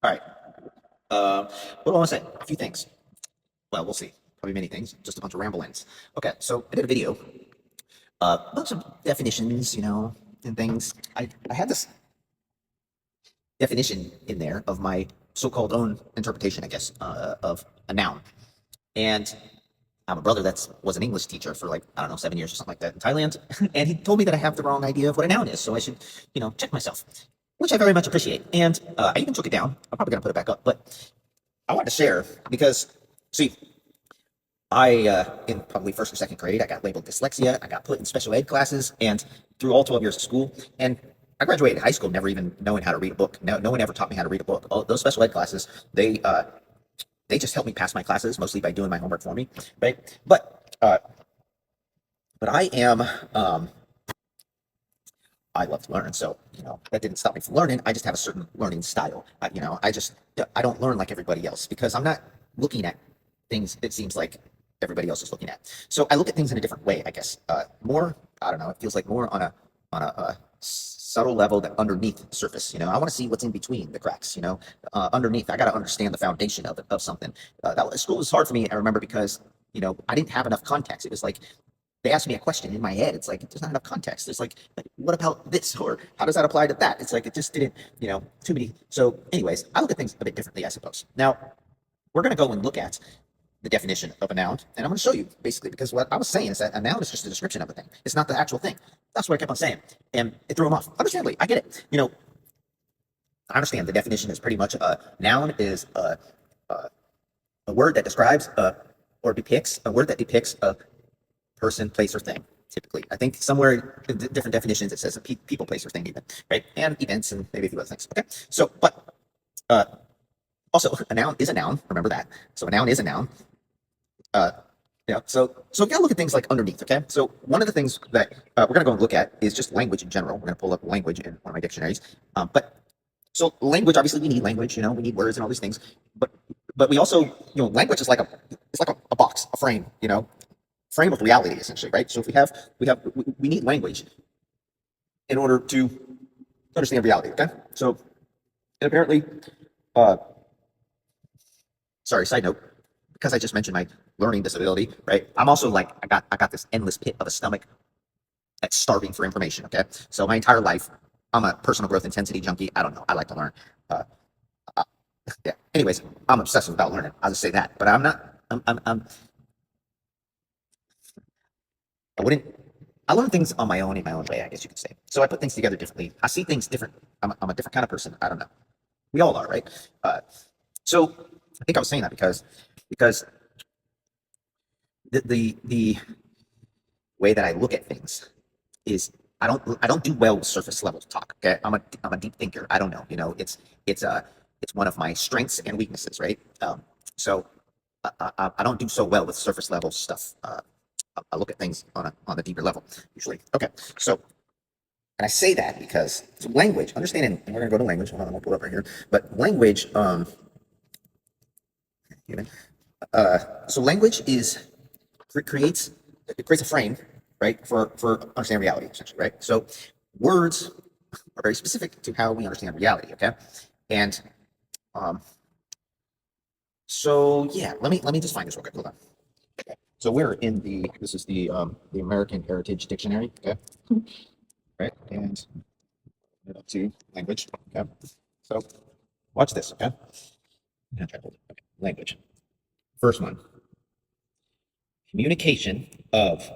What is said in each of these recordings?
All right. What do I want to say? A few things. Well, we'll see. Probably many things. Just a bunch of ramblings. Okay, so I did a video, a bunch of definitions, and things. I had this definition in there of my so-called own interpretation, I guess, of a noun. And I have a brother that was an English teacher for like, I don't know, 7 years or something like that in Thailand. And he told me that I have the wrong idea of what a noun is. So I should, check myself, which I very much appreciate. And I even took it down. I'm probably going to put it back up. But I wanted to share because, see, in probably first or second grade, I got labeled dyslexia. I got put in special ed classes and through all 12 years of school. And I graduated high school never even knowing how to read a book. No one ever taught me how to read a book. All those special ed classes, they just helped me pass my classes mostly by doing my homework for me, right? But I am, I love to learn, so that didn't stop me from learning. I just have a certain learning style. I don't learn like everybody else because I'm not looking at things it seems like everybody else is looking at. So I look at things in a different way, I guess. More, I don't know. It feels like more on a subtle level than underneath the surface. I want to see what's in between the cracks. Underneath, I got to understand the foundation of something. School was hard for me. I remember because I didn't have enough context. It was like they asked me a question in my head. It's like there's not enough context. There's like what about this, or how does that apply to that? It's like it just didn't, too many. So, anyways, I look at things a bit differently, I suppose. Now we're gonna go and look at the definition of a noun, and I'm going to show you basically because what I was saying is that a noun is just a description of a thing. It's not the actual thing. That's what I kept on saying, and it threw him off. Understandably, I get it. I understand the definition is pretty much a noun is a word that describes or depicts a word that depicts a person, place, or thing. Typically, I think somewhere in different definitions it says a people, place, or thing, even right, and events, and maybe a few other things. Okay, so also a noun is a noun. Remember that. So a noun is a noun. So we gotta look at things like underneath. Okay, so one of the things that we're gonna go and look at is just language in general. We're gonna pull up language in one of my dictionaries. But so language, obviously, we need language. We need words and all these things. But we also, language is like a box, a frame. Frame of reality, essentially, right? So if we need language in order to understand reality. Okay, so and apparently, sorry, side note, because I just mentioned my learning disability, right? I'm also like I got this endless pit of a stomach that's starving for information. Okay, so my entire life, I'm a personal growth intensity junkie. I don't know. I like to learn. Uh, uh, yeah. Anyways, I'm obsessive about learning. I'll just say that. But I'm not. I wouldn't. I learn things on my own in my own way, I guess you could say. So I put things together differently. I see things different. I'm a different kind of person. I don't know. We all are, right? So I think I was saying that because the way that I look at things is I don't do well with surface level talk. Okay, I'm a deep thinker. I don't know. It's one of my strengths and weaknesses, right? So I don't do so well with surface level stuff. I look at things on a deeper level usually. Okay, so and I say that because so language, understanding, and we're gonna go to language. Hold on, I'm gonna pull it up right here. But language, you know, so language creates a frame, right, for understanding reality, essentially, right? So words are very specific to how we understand reality. Okay, and so yeah, let me just find this real quick. Hold on. So we're in this is the American Heritage Dictionary. Okay, right, and up to language. Okay, so watch this. Okay, I'm try to hold it. Okay, language. First one, communication of.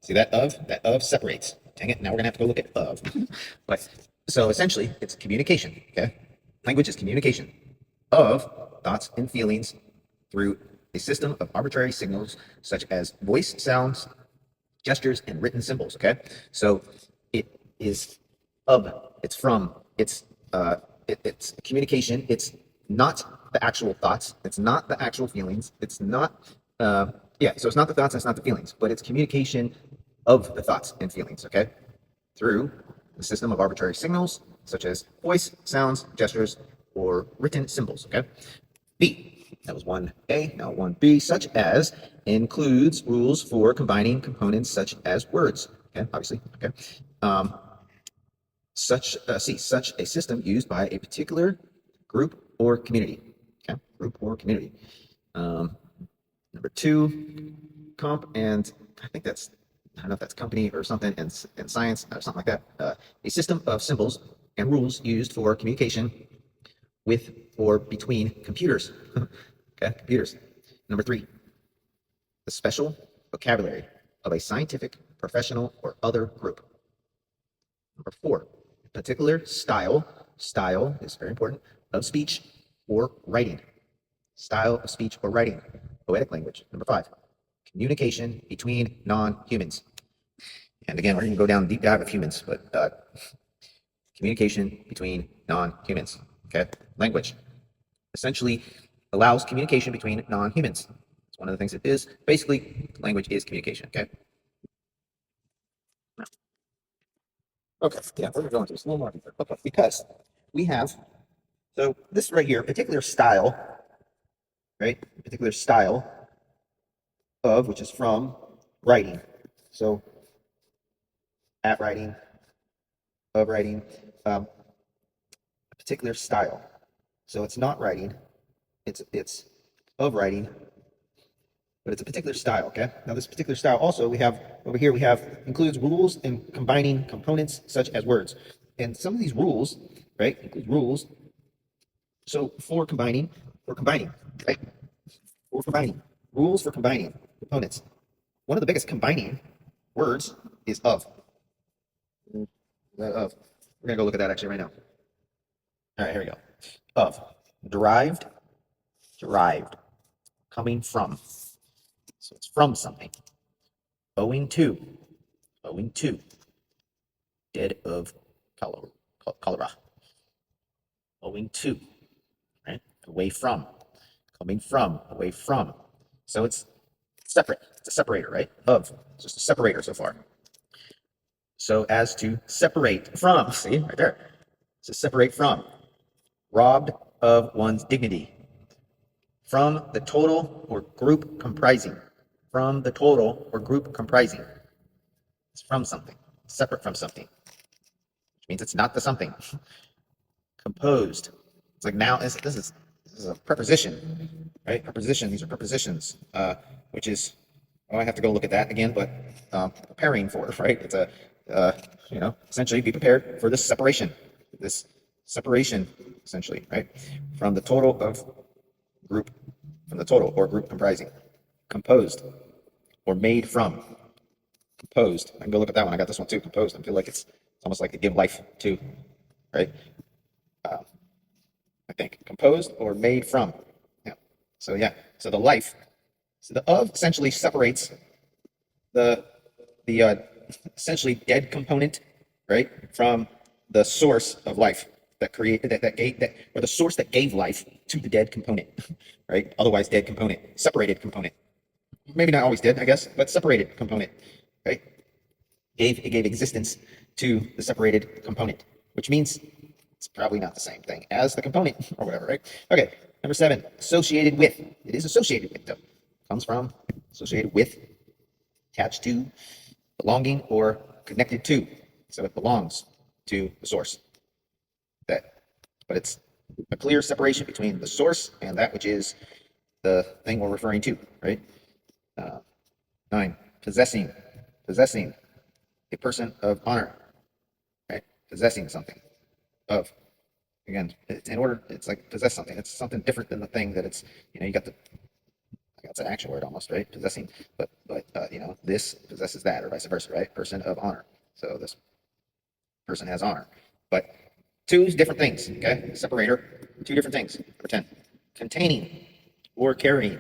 See that of separates. Dang it! Now we're gonna have to go look at of. But so essentially, it's communication. Okay, language is communication of thoughts and feelings through a system of arbitrary signals such as voice, sounds, gestures, and written symbols. Okay, so it is it's from, it's communication. It's not the actual thoughts. It's not the actual feelings. It's not, yeah. So it's not the thoughts. And it's not the feelings, but it's communication of the thoughts and feelings. Okay, through the system of arbitrary signals such as voice, sounds, gestures, or written symbols. Okay. B. That was 1A. Now 1B, such as includes rules for combining components such as words. Okay, obviously. Okay. Such a system used by a particular group or community. Okay, group or community. Number two, comp, and I think that's, I don't know if that's company or something, and science or something like that. A system of symbols and rules used for communication with or between computers. Okay, computers. Number three, the special vocabulary of a scientific, professional, or other group. Number four, particular style is very important, of speech or writing. Style of speech or writing, poetic language. Number five, communication between non-humans. And again, we're going to go down deep dive of humans, but communication between non-humans. Okay, language essentially allows communication between non-humans. It's one of the things it is. Basically, language is communication. Okay. Okay. Yeah, we're going to this a little more deeper. Okay, because we have, so this right here, particular style, right? Particular style of, which is from writing. So at writing, of writing, a particular style. So it's not writing, it's of writing, but it's a particular style. Okay. Now this particular style also we have over here, we have includes rules and combining components such as words. And some of these rules, right, include rules. So for combining, right? For combining, rules for combining components. One of the biggest combining words is of. Of. We're gonna go look at that actually right now. All right, here we go. Of. Derived, coming from. So it's from something. Owing to, dead of cholera. Owing to, right? Away from, coming from, away from. So it's separate. It's a separator, right? Of. It's just a separator so far. So as to separate from, see right there. To separate from, robbed of one's dignity. From the total or group comprising. From the total or group comprising. It's from something, separate from something, which means it's not the something. Composed. It's like now, this is a preposition, right? Preposition, these are prepositions, which is, oh, I have to go look at that again, but preparing for, right? It's a, essentially be prepared for this separation, essentially, right? From the total of group, from the total or group comprising. Composed or made from. Composed. I can go look at that one. I got this one too. Composed. I feel like it's almost like to give life to, right? I think composed or made from. Yeah. So yeah. So the life. So the of essentially separates the essentially dead component, right, from the source of life that created that gave that, or the source that gave life to the dead component, right? Otherwise dead component, separated component. Maybe not always dead, I guess, but separated component, right? It gave existence to the separated component, which means it's probably not the same thing as the component or whatever, right? Okay, number seven, associated with. It is associated with, though. Comes from, associated with, attached to, belonging, or connected to. So it belongs to the source. But it's a clear separation between the source and that which is the thing we're referring to, right? Nine, possessing, a person of honor, right? Possessing something of, again, it's in order, it's like possess something. It's something different than the thing that it's, you got the, I guess it's an action word almost, right? Possessing, but this possesses that, or vice versa, right? Person of honor. So this person has honor, but two different things, okay? Separator, two different things. Number 10, containing or carrying.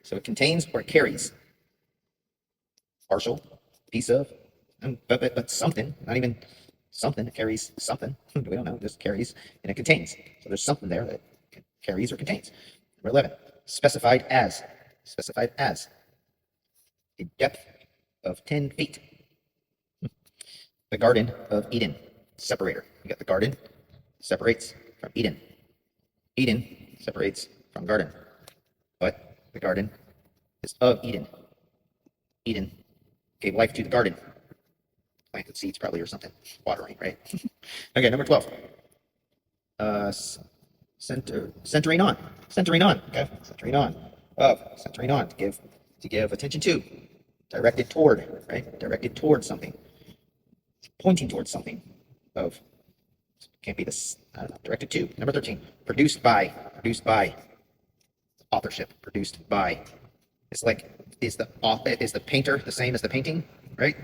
So it contains or carries. Partial, piece of, but something, not even something, it carries something. We don't know, it just carries, and it contains. So there's something there that carries or contains. Number 11, specified as a depth of 10 feet. The Garden of Eden, separator. You got the garden, separates from Eden. Eden separates from garden, but the garden is of Eden. Eden gave life to the garden. Planted seeds probably or something. Watering, right? Okay, number 12. centering on, centering on, okay, centering on, of, centering on, to give attention to, directed toward, right, directed towards something, pointing towards something, of, can't be this, I don't know, directed to. Number 13, produced by, authorship, produced by. It's like, is the painter the same as the painting, right?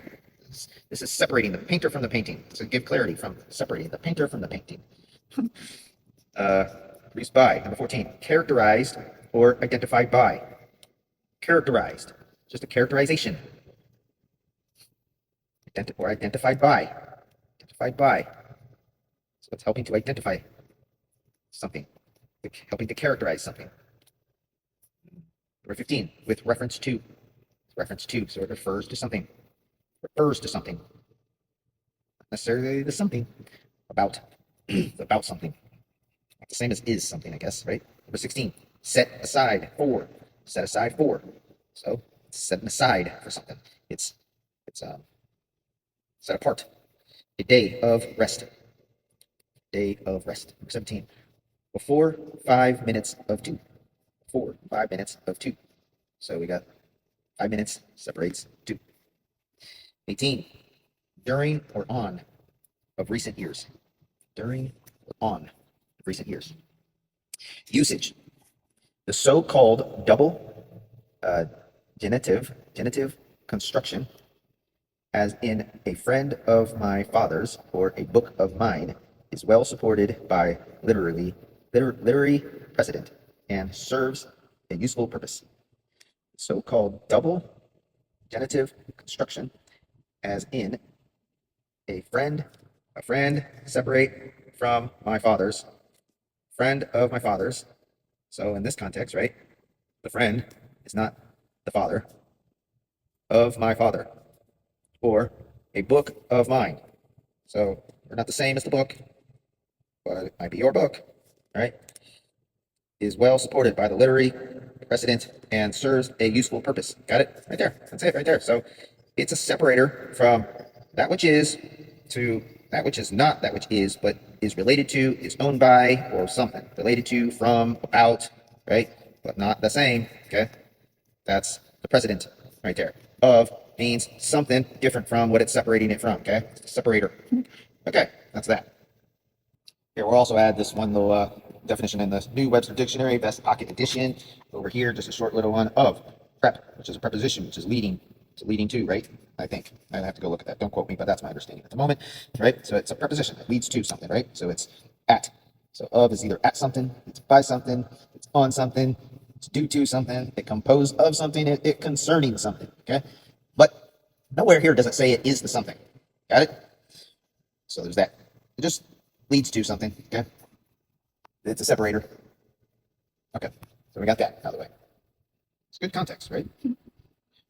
This is separating the painter from the painting. To give clarity from separating the painter from the painting. uh, Produced by. Number 14, characterized or identified by. Characterized, just a characterization. Or identified by. Identified by. So it's helping to identify something, helping to characterize something. Number 15, with reference to. Reference to, so it refers to something. Refers to something. Not necessarily the something. About. About something. Not the same as is something, I guess, right? Number 16, set aside for. Set aside for. So it's setting aside for something. It's set apart. A day of rest. Day of rest. Number 17, before 5 minutes of 2. Before 5 minutes of 2. So we got 5 minutes separates 2. 18, during or on of recent years. During or on of recent years. Usage. The so-called double genitive construction, as in a friend of my father's or a book of mine, is well supported by literary precedent and serves a useful purpose. So-called double genitive construction, as in a friend, separate from my father's, friend of my father's. So in this context, right, the friend is not the father of my father, or a book of mine. So they're not the same as the book, but it might be your book, right? Is well supported by the literary precedent and serves a useful purpose. Got it? Right there. That's it right there. So it's a separator from that which is to that which is not that which is, but is related to, is owned by, or something. Related to, from, about, right? But not the same. Okay? That's the precedent right there. Of means something different from what it's separating it from. Okay? It's a separator. Okay, that's that. Here, we'll also add this one little definition in the New Webster Dictionary, Best Pocket Edition. Over here, just a short little one of prep, which is a preposition, which is leading. It's leading to, right? I think. I have to go look at that. Don't quote me, but that's my understanding at the moment, right? So it's a preposition that leads to something, right? So it's at. So of is either at something, it's by something, it's on something, it's due to something, it composed of something, it concerning something, okay? But nowhere here does it say it is the something. Got it? So there's that. It just leads to something, okay? It's a separator. Okay, so we got that out of the way. It's good context, right?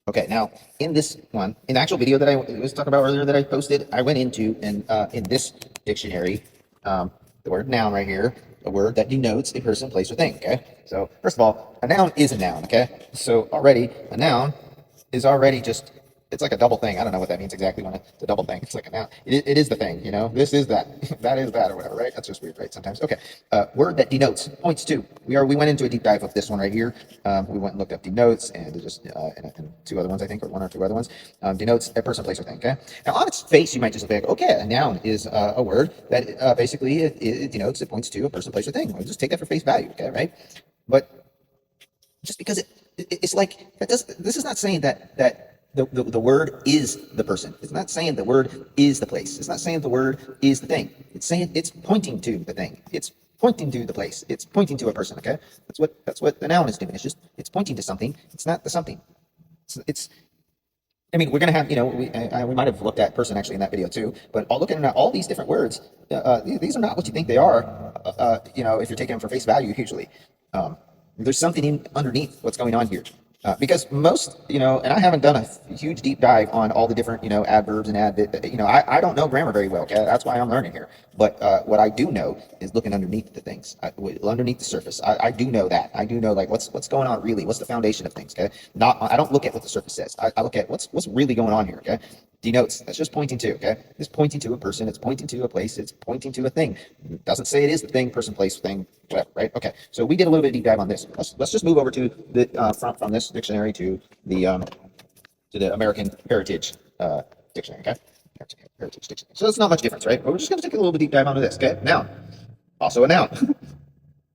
Okay, now in this one, in the actual video that I was talking about earlier that I posted, I went into, and in this dictionary, the word noun right here, a word that denotes a person, place, or thing, okay? So first of all, a noun is a noun, okay? So already, a noun is already just, it's like a double thing. I don't know what that means exactly when it's a double thing. It's like a noun. It is the thing, you know? This is that. That is that or whatever, right? That's just weird, right? Sometimes. Okay. Word that denotes, points to. We went into a deep dive of this one right here. We went and looked up denotes and just and two other ones, I think, or one or two other ones. Denotes a person, place, or thing, okay? Now on its face, you might just think, okay, a noun is a word that basically it denotes, it points to a person, place, or thing. We'll just take that for face value, okay, right? But just because it's like, that does, this is not saying that the word is the person. It's not saying the word is the place. It's not saying the word is the thing. It's saying it's pointing to the thing. It's pointing to the place. It's pointing to a person. Okay, that's what the noun is doing. It's pointing to something. It's not the something. It's I mean, we're gonna have, we might have looked at person actually in that video too. But looking at all these different words, these are not what you think they are. If you're taking them for face value, usually. There's something underneath what's going on here. Because most, and I haven't done a huge deep dive on all the different, adverbs and I don't know grammar very well. Okay? That's why I'm learning here. But what I do know is looking underneath the things, underneath the surface. I do know that. I do know like what's going on really. What's the foundation of things? Okay, I don't look at what the surface says. I look at what's really going on here. Okay, denotes. That's just pointing to, okay? It's pointing to a person, it's pointing to a place, it's pointing to a thing. It doesn't say it is the thing, person, place, thing, whatever, right? Okay, so we did a little bit of deep dive on this. Let's just move over to the from this dictionary to the American Heritage Dictionary, okay? Heritage Dictionary. So it's not much difference, right? But we're just going to take a little bit deep dive onto this, okay? Noun. Also a noun.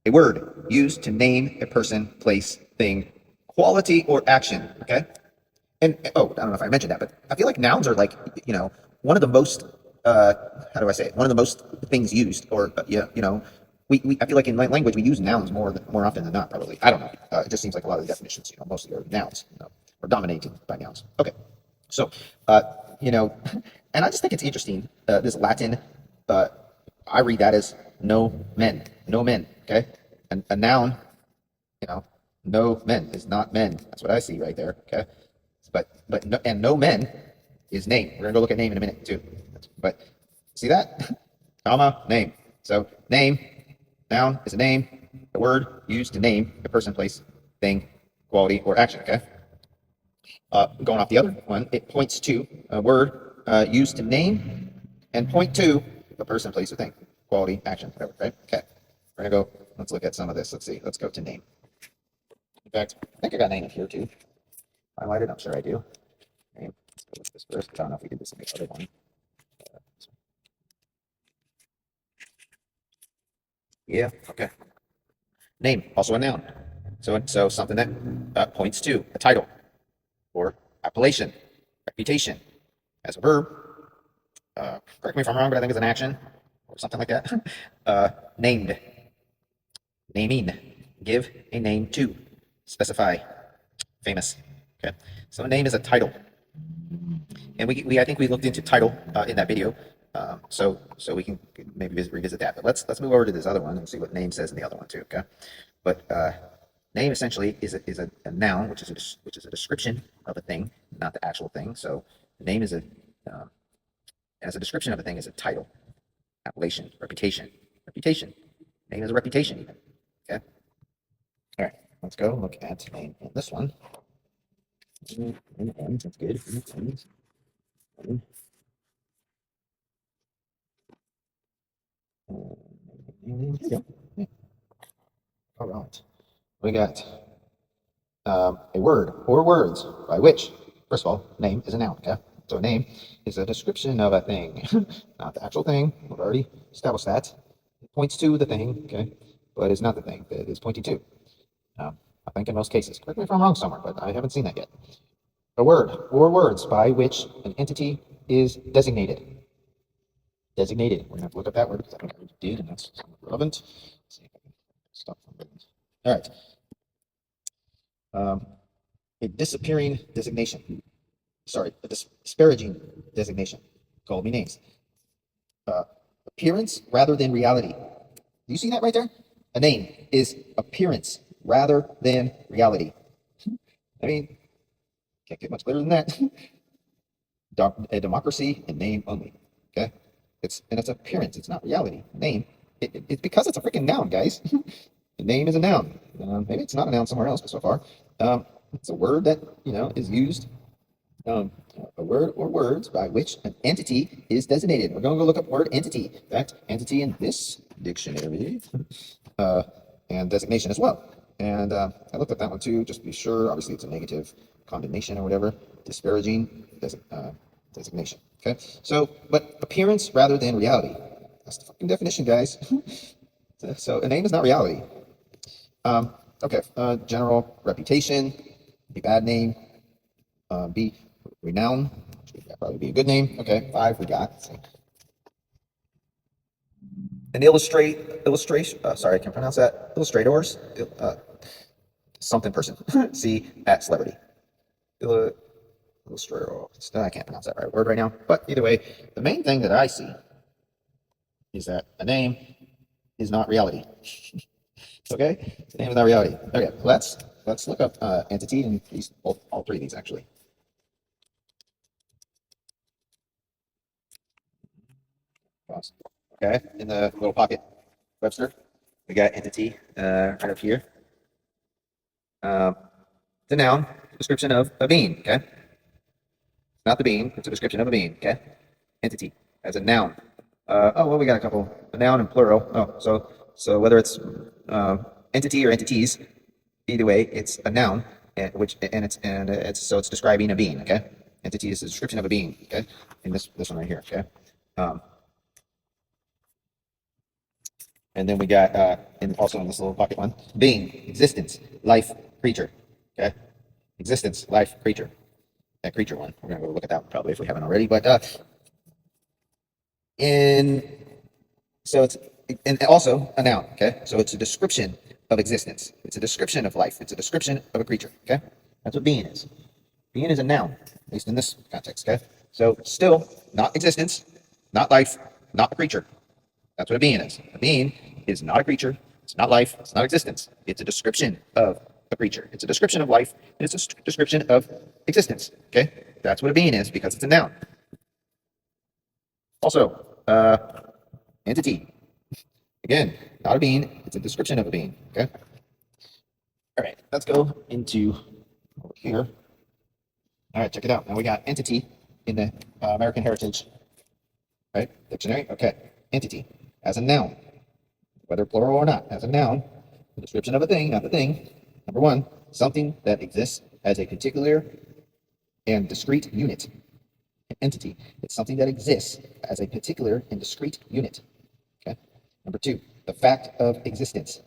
A word used to name a person, place, thing, quality, or action, okay? And oh, I don't know if I mentioned that, but I feel like nouns are like, one of the most, how do I say it? One of the most things used, or, yeah, I feel like in language we use nouns more often than not, probably. I don't know. It just seems like a lot of the definitions, mostly are nouns, or dominated by nouns. Okay. So, you know, and I just think it's interesting. This Latin, uh, I read that as no men. Okay, and a noun, you know, no men is not men. That's what I see right there. Okay, but no, and no men is name. We're gonna go look at name in a minute too. But see that, comma name. So name, noun is a name, a word used to name a person, place, thing, quality, or action. Okay. Going off the other one, it points to a word used to name and point to a person, place, or thing, quality, action, whatever, right? Okay. We're going to go, let's look at some of this. Let's see. Let's go to name. In fact, I think I got name up here too. Highlighted, I'm sure I do. Name. Let's go with this first. I don't know if we did this in the other one. Yeah, okay. Name, also a noun. So something that points to a title or appellation, reputation. As a verb, correct me if I'm wrong, but I think it's an action or something like that. Named, naming, give a name to, specify, famous. Okay, so a name is a title, and we I think we looked into title in that video, so we can maybe revisit that. But let's move over to this other one and see what name says in the other one too. Okay, but name essentially is a noun, which is a description of a thing, not the actual thing. So name is a as a description of a thing is a title, appellation, reputation, reputation. Name is a reputation even. Okay. All right. Let's go look at name in this one. That's good. Here we go. All right. We got a word or words by which, first of all, name is a noun. Okay. So a name is a description of a thing, not the actual thing. We've already established that. It points to the thing, okay, but it's not the thing that it is pointing to. I think in most cases. Correct me if I'm wrong somewhere, but I haven't seen that yet. A word or words by which an entity is designated. Designated. We're going to have to look up that word because I don't know what did, and that's somewhat relevant. Let's see if I can stop from it. All right. A disappearing designation. Sorry, a disparaging designation. Call me names. Appearance rather than reality. Do you see that right there? A name is appearance rather than reality. I mean, can't get much clearer than that. A democracy in name only. Okay, it's appearance. It's not reality. Name. It's because it's a freaking noun, guys. The name is a noun. Maybe it's not a noun somewhere else, but so far, it's a word that is used. A word or words by which an entity is designated. We're going to go look up word entity. In fact, entity in this dictionary, and designation as well. And I looked at that one too, just to be sure. Obviously, it's a negative condemnation or whatever, disparaging designation. Okay, so but appearance rather than reality. That's the fucking definition, guys. So a name is not reality. Okay, general reputation, a bad name, B, renown, which would probably be a good name. Okay, 5 we got. So, an illustration. Sorry, I can't pronounce that. Illustrators, something person. C, at celebrity. Illustrator. I can't pronounce that right word right now. But either way, the main thing that I see is that a name is not reality. Okay, the name is not reality. Okay, let's look up entity and these all three of these actually. Okay, in the little pocket Webster, we got entity right up here. The noun, description of a being. Okay, not the being. It's a description of a being. Okay. Entity as a noun. Well, we got a couple. A noun and plural. So whether it's entity or entities, either way, it's a noun, it's describing a being. Okay. Entity is a description of a being. Okay. In this one right here. Okay. Um, and then we got also in this little pocket one, being, existence, life, creature. Okay. Existence, life, creature. That creature one. We're gonna go look at that one probably if we haven't already. But in so it's and also a noun. Okay. So it's a description of existence. It's a description of life. It's a description of a creature. Okay. That's what being is. Being is a noun, at least in this context. Okay. So still not existence, not life, not a creature. That's what a being is. A being is not a creature. It's not life. It's not existence. It's a description of a creature. It's a description of life, and it's a description of existence. Okay, that's what a being is because it's a noun. Also, entity. Again, not a being. It's a description of a being. Okay. All right. Let's go into over here. All right. Check it out. Now we got entity in the American Heritage, right? Dictionary. Okay. Entity as a noun, whether plural or not, as a noun, the description of a thing, not the thing. Number one, something that exists as a particular and discrete unit. An entity. It's something that exists as a particular and discrete unit. Okay. Number two, the fact of existence,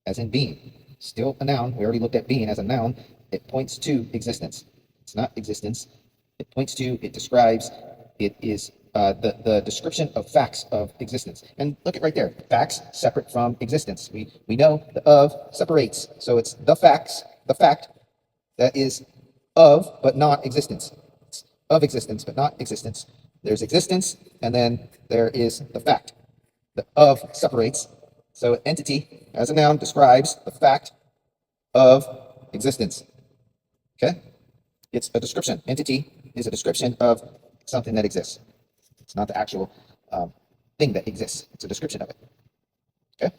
as in being. Still a noun. We already looked at being as a noun. It points to existence. It's not existence. It points to, it describes, it is the description of facts of existence. And look at right there, facts separate from existence. We know the of separates. So it's the facts, the fact that is of but not existence. It's of existence but not existence. There's existence and then there is the fact. The of separates. So entity as a noun describes the fact of existence. Okay? It's a description. Entity is a description of something that exists. It's not the actual thing that exists. It's a description of it. Okay?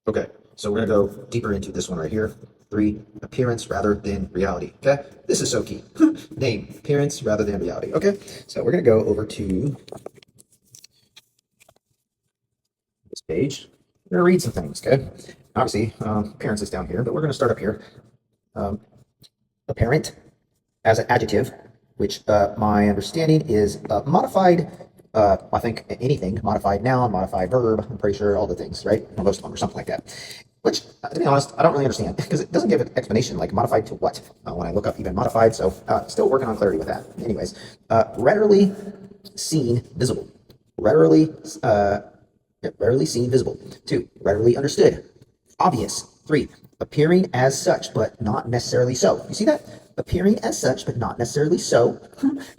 Okay, so we're going to go deeper into this one right here. 3, appearance rather than reality. Okay? This is so key. Name, appearance rather than reality. Okay? So we're going to go over to this page. We're going to read some things. Okay? Obviously, appearance is down here, but we're going to start up here. Apparent as an adjective, which my understanding is modified, I think anything, modified noun, modified verb, I'm pretty sure all the things, right? Or most of them or something like that. Which, to be honest, I don't really understand because it doesn't give an explanation like modified to what when I look up even modified. So still working on clarity with that. Anyways, rarely seen, visible. Rarely seen, visible. 2, readily understood. Obvious. 3, appearing as such, but not necessarily so. You see that? Appearing as such, but not necessarily so.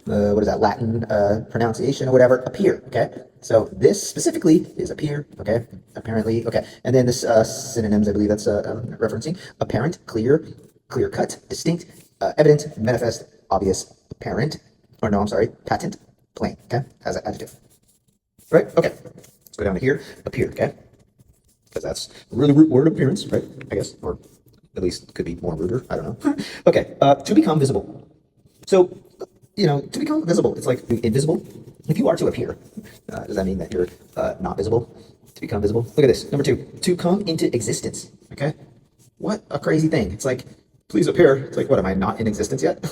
What is that, Latin pronunciation or whatever? Appear, okay? So this specifically is appear, okay? Apparently, okay. And then this synonyms, I believe that's referencing. Apparent, clear, clear-cut, distinct, evident, manifest, obvious, apparent, or no, I'm sorry, patent, plain, okay? As an adjective. Right? Okay. Let's go down to here. Appear, okay? Because that's really root word appearance, right? I guess, or at least could be more ruder. I don't know. Okay. To become visible. So, to become visible, it's like invisible. If you are to appear, does that mean that you're not visible? To become visible. Look at this. Number 2, to come into existence. Okay. What a crazy thing. It's like, please appear. It's like, what, am I not in existence yet?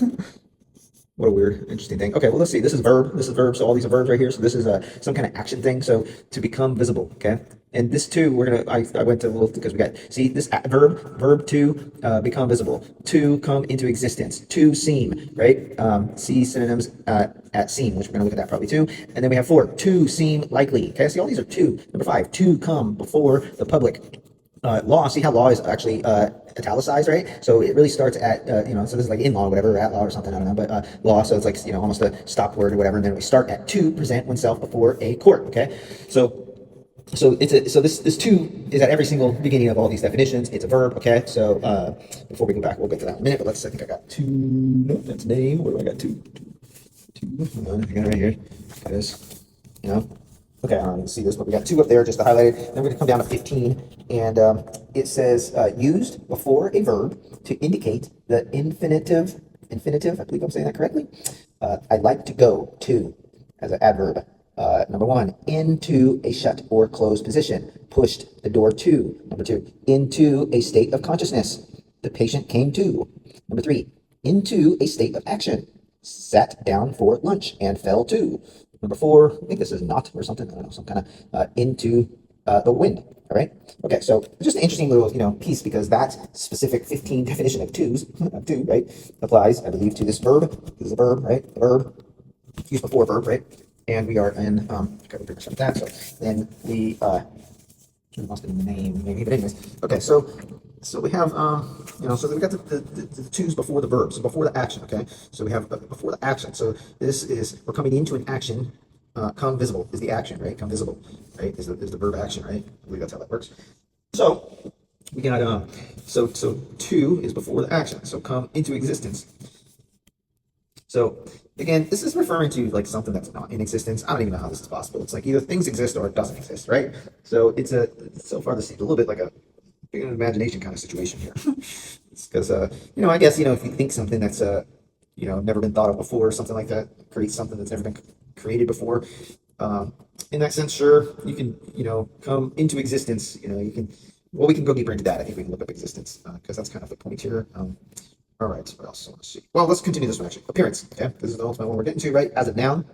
What a weird, interesting thing. Okay, well, let's see. This is verb. This is verb. So all these are verbs right here. So this is some kind of action thing. So to become visible. Okay. And this too, I went to a little, because we got, see this verb to become visible, to come into existence, to seem, right? See synonyms at seem, which we're going to look at that probably too. And then we have 4, to seem likely. Okay. See, all these are to. Number 5, to come before the public. Law, see how law is actually italicized, right? So it really starts at, so this is like in law, whatever, or at law or something, I don't know, but law, so it's like, almost a stop word or whatever, and then we start at to present oneself before a court, okay? So this to is at every single beginning of all these definitions. It's a verb, okay? So before we go back, we'll get to that in a minute, but I think I got to, no, that's name, where do I got to? Hold on, I got it right here, because, okay, I don't even see this, but we got 2 up there just to highlight it. Then we're going to come down to 15, and it says used before a verb to indicate the infinitive infinitive. I believe I'm saying that correctly. I like to go to as an adverb. Number one, into a shut or closed position. Pushed the door to. Number two, into a state of consciousness. The patient came to. Number three, into a state of action. Sat down for lunch and fell to. Number four, I think this is not or something. I don't know, some kind of into the wind. All right. Okay. So just an interesting little, piece because that specific 15 definition of of two, right, applies, I believe, to this verb. This is a verb, right? A verb used before a verb, right? And we are in, okay, we'll start that. So then we, I lost the name, maybe, but anyways. Okay. So we have, so we got the twos before the verb, so before the action, okay? So we have before the action. So this is, we're coming into an action. Come visible is the action, right? Come visible, right? Is the verb action, right? I believe that's how that works. So we got, so to is before the action. So come into existence. So again, this is referring to like something that's not in existence. I don't even know how this is possible. It's like either things exist or it doesn't exist, right? So so far this seems a little bit like a big imagination kind of situation here. Because, I guess, if you think something that's, never been thought of before, something like that, create something that's never been created before. In that sense, sure, you can, come into existence, we can go deeper into that. I think we can look up existence because that's kind of the point here. All right, what else I want to see? Well, let's continue this one actually. Appearance, okay? This is the ultimate one we're getting to, right? As a noun.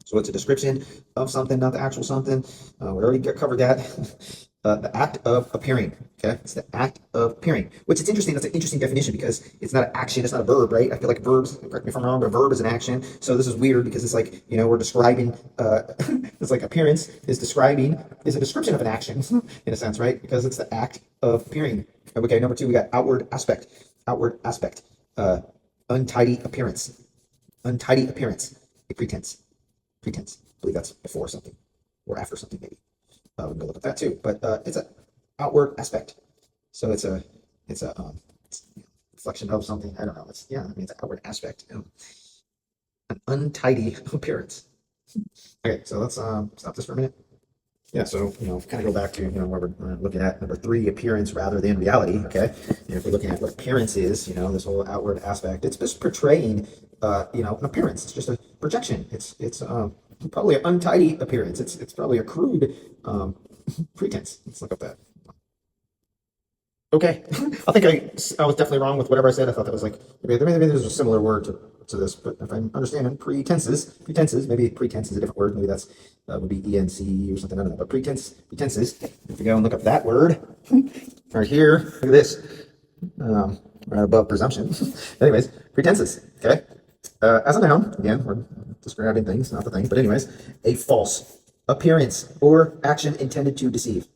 So it's a description of something, not the actual something. We already covered that. The act of appearing, okay? It's the act of appearing, which is interesting. That's an interesting definition because it's not an action, it's not a verb, right? I feel like verbs, correct me if I'm wrong, but a verb is an action. So this is weird because it's like, we're describing, it's like appearance is a description of an action in a sense, right? Because it's the act of appearing. Okay, number two, we got outward aspect, untidy appearance, a pretense. I believe that's before something or after something maybe. We can go look at that too, but it's an outward aspect. So it's a reflection of something. I don't know. It's an outward aspect. An untidy appearance. Okay, so let's stop this for a minute. Yeah, so kind of go back to where we're looking at number three, appearance rather than reality. Okay, if we're looking at what appearance is, this whole outward aspect, it's just portraying, an appearance. It's just a projection. It's probably an untidy appearance. It's probably a crude pretense. Let's look up that. Okay, I think I was definitely wrong with whatever I said. I thought that was like maybe there's a similar word to this, but if I'm understanding pretenses, maybe pretense is a different word. Maybe that would be ENC or something. I don't know. But pretenses. If you go and look up that word right here, look at this, right above presumption. Anyways, pretenses. Okay, as a noun, again, we're describing things, not the thing. But anyways, a false appearance or action intended to deceive.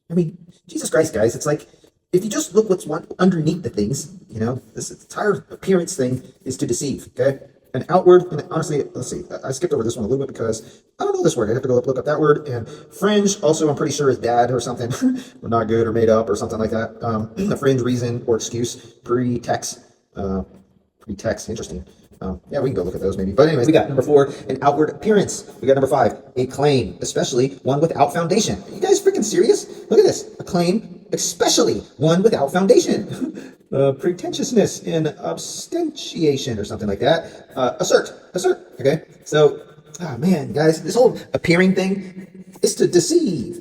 I mean, Jesus Christ, guys, it's like, if you just look what's underneath the things, this entire appearance thing is to deceive, okay? And outward, and honestly, let's see, I skipped over this one a little bit because I don't know this word. I have to go look up that word. And fringe, also, I'm pretty sure is bad or something, or not good or made up or something like that. A fringe, reason, or excuse, pretext, interesting. Yeah, we can go look at those maybe. But anyways, we got number four, an outward appearance. We got number five, a claim, especially one without foundation. Are you guys freaking serious? Look at this, a claim, especially one without foundation. Pretentiousness and abstention or something like that. Assert. Okay, so, man, guys, this whole appearing thing is to deceive.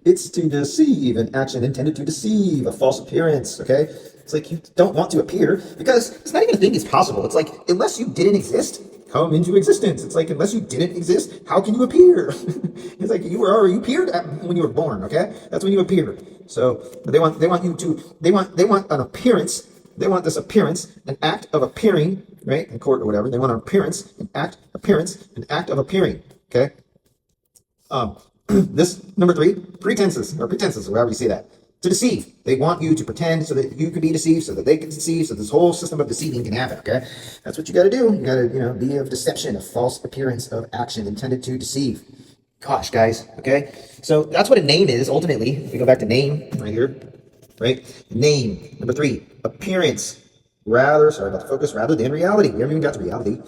It's to deceive, an action intended to deceive, a false appearance. Okay, it's like you don't want to appear because it's not even a thing is possible. It's like unless you didn't exist, come into existence. It's like unless you didn't exist, how can you appear? It's like you appeared when you were born. Okay, that's when you appeared. So they want an appearance. They want this appearance, an act of appearing, right, in court or whatever. They want an appearance, an act of appearing. Okay. This number three, pretenses, or however you say that. To deceive. They want you to pretend so that you can be deceived, so that they can deceive, so this whole system of deceiving can happen, okay? That's what you got to do. You got to, be of deception, a false appearance of action intended to deceive. Gosh, guys, okay? So that's what a name is, ultimately. If we go back to name right here, right? Name, number three, appearance, rather than reality. We haven't even got to reality.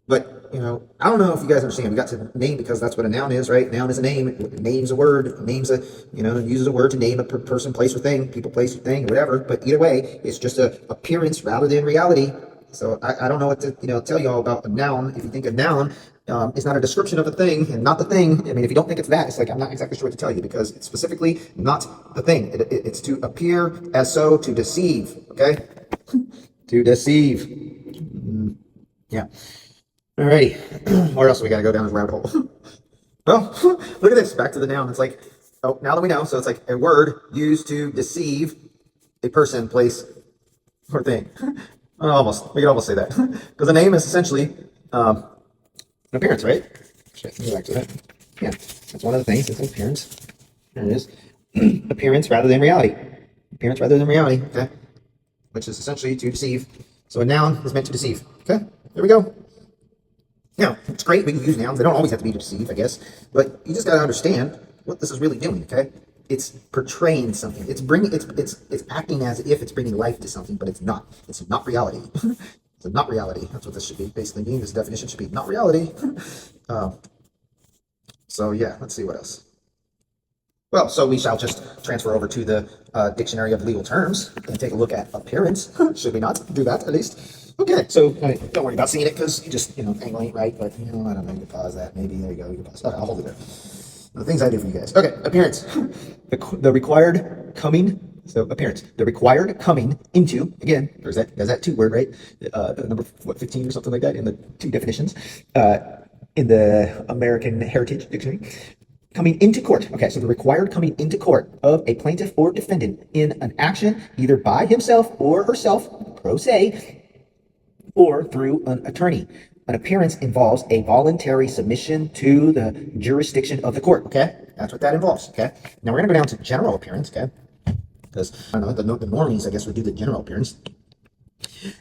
But, I don't know if you guys understand. We got to name because that's what a noun is, right? Noun is a name. Name's a word. Name's uses a word to name a person, place, or thing. People, place, or thing, whatever. But either way, it's just a appearance rather than reality. So I don't know what to tell you all about a noun. If you think a noun is not a description of a thing and not the thing, I mean, if you don't think it's that, it's like I'm not exactly sure what to tell you because it's specifically not the thing. It's to appear as so, to deceive. Okay, to deceive. Yeah. Alrighty. Where else we got to go down this rabbit hole? Well, look at this. Back to the noun. It's like, oh, now that we know, so it's like a word used to deceive a person, place, or thing. Almost. We could almost say that. Because a name is essentially an appearance, right? Let me go back to that. Yeah, that's one of the things. It's an appearance. There it is. Appearance rather than reality. Appearance rather than reality. Okay. Which is essentially to deceive. So a noun is meant to deceive. Okay. There we go. Now, it's great we can use nouns. They don't always have to be to deceive, I guess. But you just got to understand what this is really doing, okay? It's portraying something. It's acting as if it's bringing life to something, but it's not. It's not reality. It's not reality. That's what this should be basically meaning. This definition should be not reality. So yeah, let's see what else. Well, so we shall just transfer over to the dictionary of legal terms and take a look at appearance. Should we not do that at least? Okay, so don't worry about seeing it because you just, angle ain't right, but, I don't know, you can pause that, maybe, there you go, you can pause. Okay, I'll hold it there. The things I do for you guys. Okay, appearance. The required coming, so appearance. The required coming into, again, there's that two word, right? Number, 15 or something like that in the two definitions in the American Heritage Dictionary. Coming into court. Okay, so the required coming into court of a plaintiff or defendant in an action either by himself or herself, pro se, or through an attorney. An appearance involves a voluntary submission to the jurisdiction of the court. Okay, that's what that involves. Okay, now we're gonna go down to general appearance. Okay, because I don't know the normies, I guess, would do the general appearance.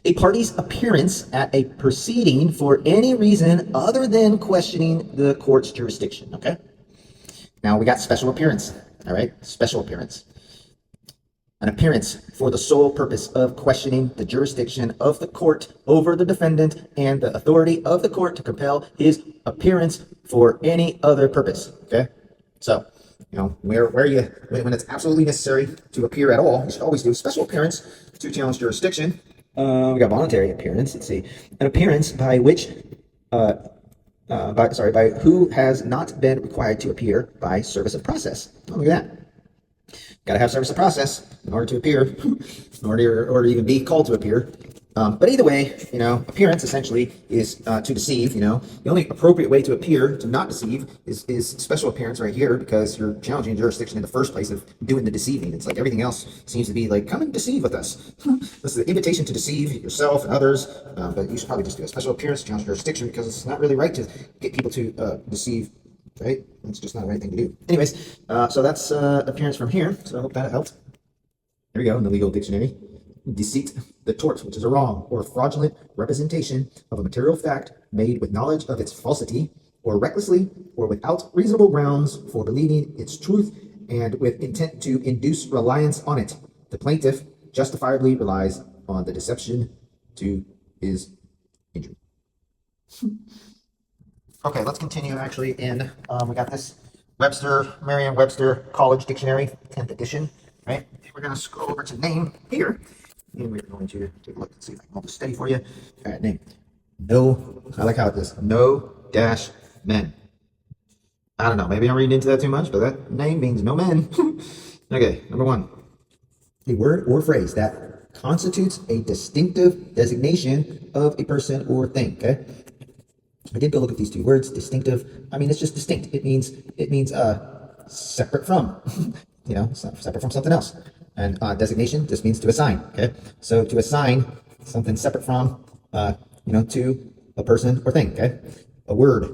A party's appearance at a proceeding for any reason other than questioning the court's jurisdiction. Okay, now we got special appearance. All right, special appearance. An appearance for the sole purpose of questioning the jurisdiction of the court over the defendant and the authority of the court to compel his appearance for any other purpose. Okay, so where you when it's absolutely necessary to appear at all, you should always do special appearance to challenge jurisdiction. We got voluntary appearance. Let's see, an appearance by which by who has not been required to appear by service of process. Oh, look at that. Got to have service of process in order to appear, in order to even be called to appear. But either way, appearance essentially is to deceive. The only appropriate way to appear to not deceive is special appearance right here, because you're challenging jurisdiction in the first place of doing the deceiving. It's like everything else seems to be like, come and deceive with us. This is an invitation to deceive yourself and others, but you should probably just do a special appearance to challenge jurisdiction, because it's not really right to get people to deceive. Right? It's just not the right thing to do. Anyways, so that's appearance from here. So I hope that helped. Here we go in the legal dictionary. Deceit, the tort, which is a wrong or fraudulent representation of a material fact made with knowledge of its falsity, or recklessly or without reasonable grounds for believing its truth and with intent to induce reliance on it. The plaintiff justifiably relies on the deception to his injury. Okay, let's continue actually in, we got this Merriam-Webster College Dictionary, 10th edition, right? We're going to scroll over to name here, and we're going to take a look and see if I can hold this steady for you. All right, name. No, I like how it is. No dash men. I don't know, maybe I'm reading into that too much, but that name means no men. Okay, number one. A word or phrase that constitutes a distinctive designation of a person or thing, okay? I did go look at these two words, distinctive. I mean, it's just distinct. It means separate from, separate from something else. And designation just means to assign. Okay, so to assign something separate from, to a person or thing. Okay, a word.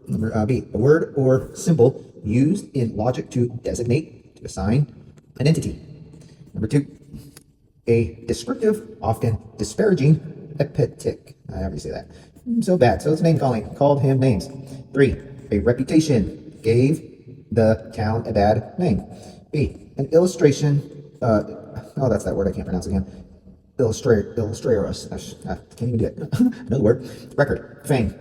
Number B, a word or symbol used in logic to designate, to assign an entity. Number two, a descriptive, often disparaging epithet. However you say that. So bad. So it's name calling. Called him names. 3. A reputation. Gave the town a bad name. B. An illustration. That's that word I can't pronounce again. Illustratorus. I can't even do it. Another word. Record. Fame.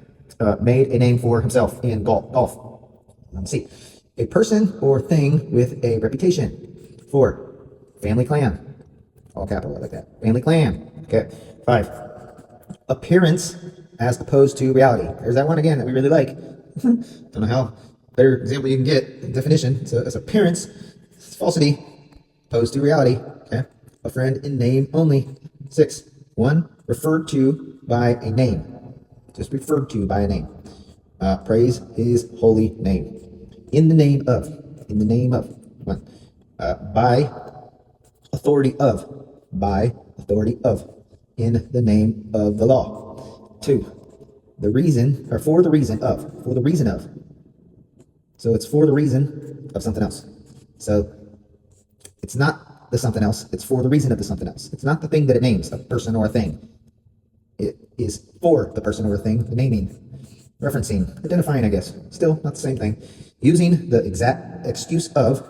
Made a name for himself in golf. C. A person or thing with a reputation. 4. Family clan. All capital, I like that. Family clan. Okay. 5. appearance as opposed to reality. There's that one again that we really like. Don't know how better example you can get. Definition. So it's appearance, it's falsity, opposed to reality. Okay. A friend in name only. 6. 1. Referred to by a name. Just referred to by a name. Praise his holy name. In the name of. In the name of. 1. By authority of. By authority of. In the name of the law. 2. The reason, or for the reason of. For the reason of. So it's for the reason of something else. So it's not the something else. It's for the reason of the something else. It's not the thing that it names, a person or a thing. It is for the person or a thing, the naming, referencing, identifying, I guess. Still not the same thing. Using the exact excuse of,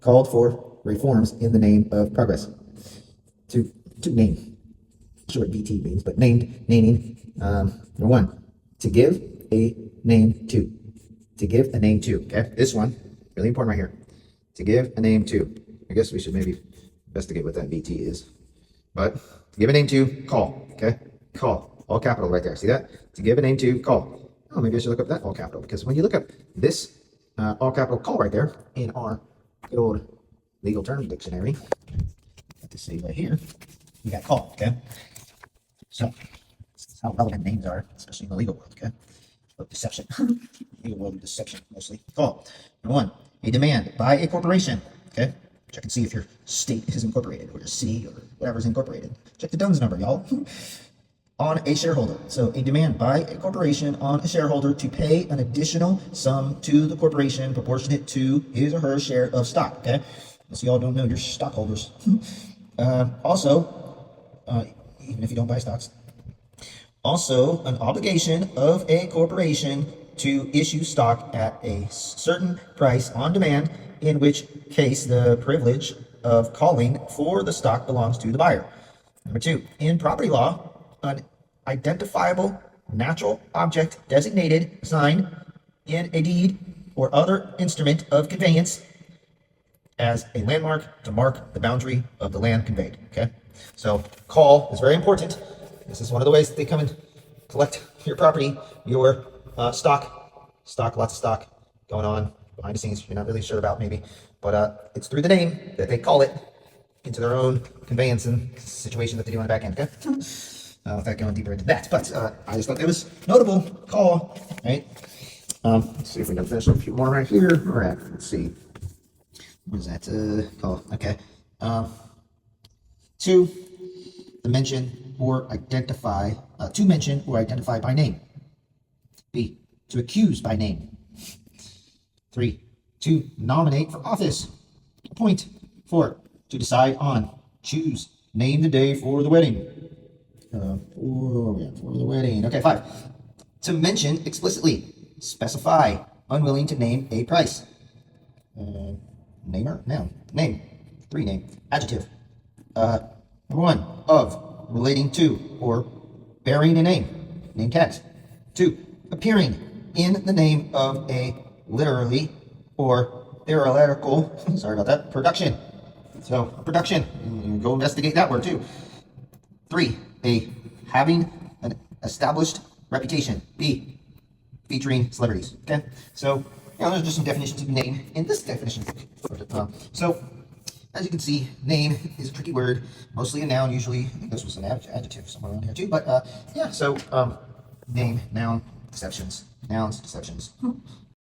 called for reforms in the name of progress. To name. Short BT means, but naming. Number 1, to give a name to. To give a name to. Okay, this one, really important right here. To give a name to. I guess we should maybe investigate what that BT is. But to give a name to, call. Okay, call. All capital right there. See that? To give a name to, call. Oh, maybe I should look up that all capital, because when you look up this all capital call right there in our good old legal terms dictionary, let me see right here, we got call. Okay, so this is how relevant names are, especially in the legal world. Okay, of deception, legal world of deception mostly. Call. Number 1, a demand by a corporation. Okay, check and see if your state is incorporated or your city or whatever is incorporated. Check the DUNS number, y'all. On a shareholder. So a demand by a corporation on a shareholder to pay an additional sum to the corporation proportionate to his or her share of stock. Okay, so y'all don't know your stockholders. Even if you don't buy stocks. Also, an obligation of a corporation to issue stock at a certain price on demand, in which case the privilege of calling for the stock belongs to the buyer. Number 2, in property law, an identifiable natural object designated, signed in a deed or other instrument of conveyance as a landmark to mark the boundary of the land conveyed. Okay, so call is very important. This is one of the ways that they come and collect your property, your stock, lots of stock going on behind the scenes you're not really sure about maybe, but it's through the name that they call it into their own conveyance and situation that they do on the back end. Okay, without going deeper into that, but I just thought that was notable. Call, right? Let's see if we can finish a few more right here. All right, let's see. What is that? Call. Okay. 2, to mention or identify by name. B, to accuse by name. 3, to nominate for office. Appoint. 4, to decide on. Choose. Name the day for the wedding. For the wedding. Okay, 5, to mention explicitly. Specify. Unwilling to name a price. Namer. Noun. Name. 3, name. Adjective. Number 1, of, relating to, or bearing a name. Name tags. 2, appearing in the name of a literally or theoretical, sorry about that, production. So, production. Go investigate that word too. 3, a having an established reputation. B, featuring celebrities. Okay, so those are just some definitions of name in this definition. So, as you can see, name is a tricky word, mostly a noun usually. I think this was an adjective somewhere around here too, but yeah, so name, noun, deceptions, nouns, deceptions.